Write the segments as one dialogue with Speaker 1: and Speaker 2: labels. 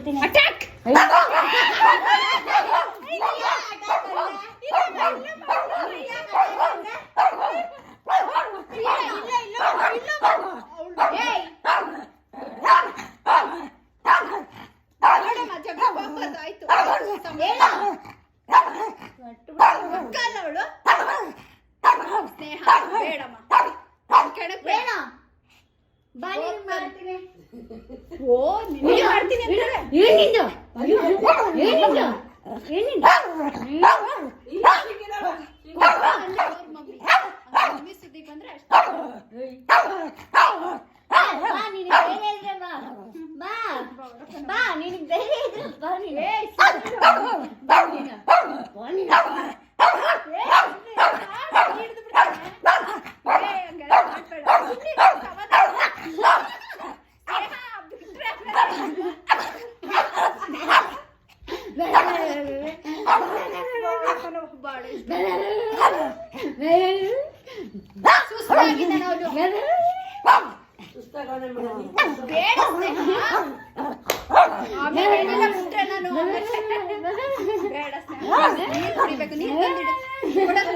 Speaker 1: ಹೊಡಿತೀನಿ.
Speaker 2: ಅಟ್ಯಾಕ್ ಸ್ನೇಹ ಬೇಡಮ್ಮ ಕೆಳಕ್ ಬೇಡ ಓ ನಿನಗೆ ಮಾಡ್ತೀನಿ
Speaker 1: ಏನಿಂದು ಏನಿಂದು ಏನಿಂದು
Speaker 2: ಮಮ್ಮಿ ಸುದ್ದಿ ಬಂದ್ರೆ ಅಷ್ಟೇ
Speaker 1: ಬಾ ನೀನು ಧೈರ್ಯ ಇದ್ರೆ ಬಾ ಬಾ ನಿನಗೆ ಧೈರ್ಯ ಇದ್ರೆ ಬಾ ನೀನು ಬಾ ನೀನು ಬಾ ನೀನು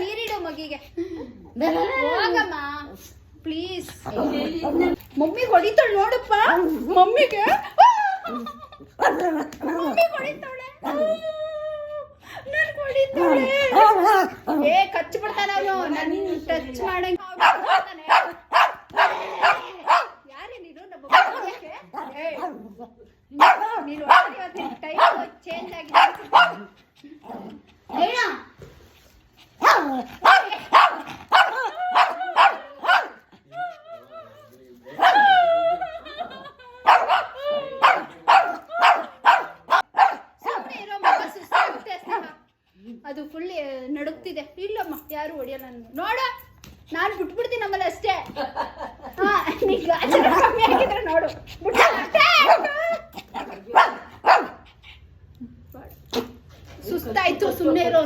Speaker 2: ನೀರಿಡು ಮಗಿಗೆ ಹೋಗಮ್ಮ ಪ್ಲೀಸ್ ಮಮ್ಮಿ ಹೊಡಿತಾಳೆ ನೋಡಪ್ಪ ಮಮ್ಮಿಗೆ ಮಮ್ಮಿ ಹೊಡಿತಾಳೆ ನನ್ ಹೊಡಿತಾಳೆ ಏ ಕಚ್ಚಿ ಬಿಡ್ತಾನ ಅವನು ನನ್ ಟಚ್ ಮಾಡಂಗ ಯಾರೇ ನೀನು ನಮ್ಮ ನೀನು ಟೈಮ್ ಚೇಂಜ್ ಆಗಿದೆ ಅದು ಫುಲ್ ನಡುಗ್ತಿದೆ. ಇಲ್ಲಮ್ಮ ಯಾರು ಹೊಡಿಯಲ್ಲ ನೋಡ ನಾನು ಬಿಟ್ಬಿಡ್ತೀನಿ ನಮ್ಮಲ್ಲಿ ಅಷ್ಟೇ. ಕಮ್ಮಿ ಆಗಿದ್ರೆ ನೋಡು ಸುಸ್ತಾಯ್ತು ಸುಮ್ಮನೆ ಇರೋ